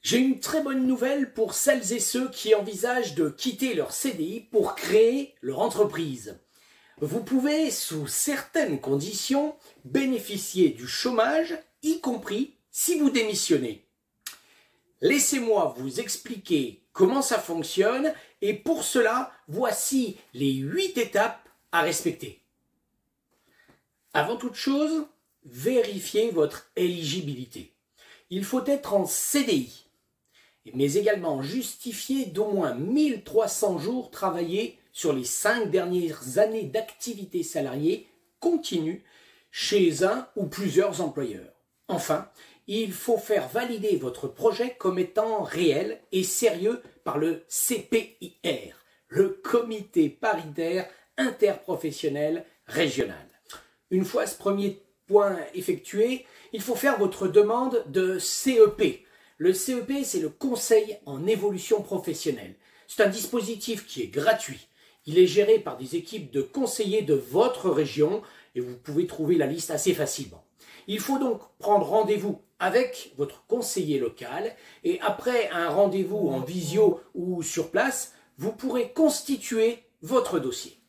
J'ai une très bonne nouvelle pour celles et ceux qui envisagent de quitter leur CDI pour créer leur entreprise. Vous pouvez, sous certaines conditions, bénéficier du chômage, y compris si vous démissionnez. Laissez-moi vous expliquer comment ça fonctionne et pour cela, voici les 8 étapes à respecter. Avant toute chose, vérifiez votre éligibilité. Il faut être en CDI, mais également justifier d'au moins 1300 jours travaillés sur les 5 dernières années d'activité salariée continue chez un ou plusieurs employeurs. Enfin, il faut faire valider votre projet comme étant réel et sérieux par le CPIR, le Comité paritaire interprofessionnel régional. Une fois ce premier point effectué, il faut faire votre demande de CEP. Le CEP, c'est le Conseil en évolution professionnelle. C'est un dispositif qui est gratuit. Il est géré par des équipes de conseillers de votre région et vous pouvez trouver la liste assez facilement. Il faut donc prendre rendez-vous avec votre conseiller local et après un rendez-vous en visio ou sur place, vous pourrez constituer votre dossier.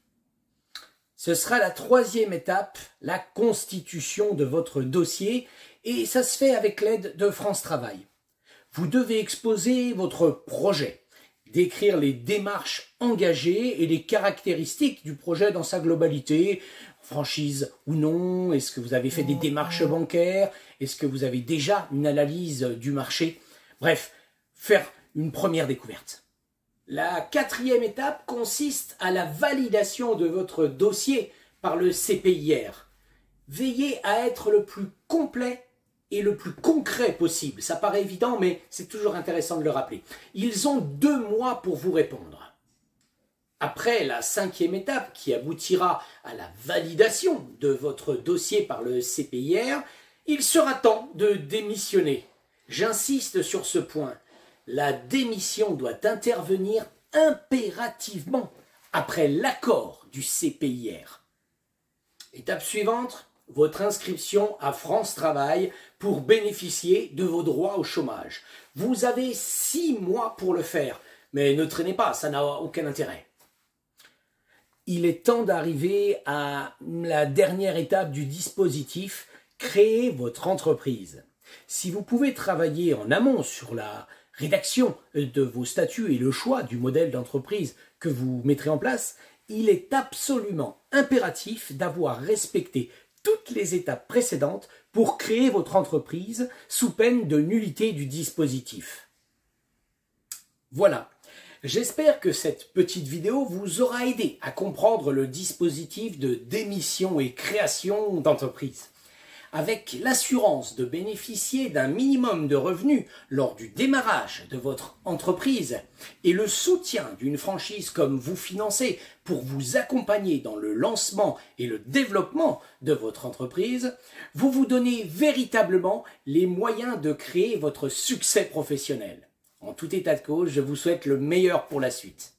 Ce sera la 3e étape, la constitution de votre dossier et ça se fait avec l'aide de France Travail. Vous devez exposer votre projet, décrire les démarches engagées et les caractéristiques du projet dans sa globalité, franchise ou non, est-ce que vous avez fait des démarches bancaires, est-ce que vous avez déjà une analyse du marché, bref, faire une première découverte. La 4e étape consiste à la validation de votre dossier par le CPIR. Veillez à être le plus complet et le plus concret possible. Ça paraît évident, mais c'est toujours intéressant de le rappeler. Ils ont 2 mois pour vous répondre. Après la 5e étape, qui aboutira à la validation de votre dossier par le CPIR, il sera temps de démissionner. J'insiste sur ce point. La démission doit intervenir impérativement après l'accord du CPIR. Étape suivante, votre inscription à France Travail pour bénéficier de vos droits au chômage. Vous avez 6 mois pour le faire, mais ne traînez pas, ça n'a aucun intérêt. Il est temps d'arriver à la dernière étape du dispositif, créer votre entreprise. Si vous pouvez travailler en amont sur la rédaction de vos statuts et le choix du modèle d'entreprise que vous mettrez en place, il est absolument impératif d'avoir respecté toutes les étapes précédentes pour créer votre entreprise sous peine de nullité du dispositif. Voilà, j'espère que cette petite vidéo vous aura aidé à comprendre le dispositif de démission et création d'entreprise. Avec l'assurance de bénéficier d'un minimum de revenus lors du démarrage de votre entreprise et le soutien d'une franchise comme vous financez pour vous accompagner dans le lancement et le développement de votre entreprise, vous vous donnez véritablement les moyens de créer votre succès professionnel. En tout état de cause, je vous souhaite le meilleur pour la suite.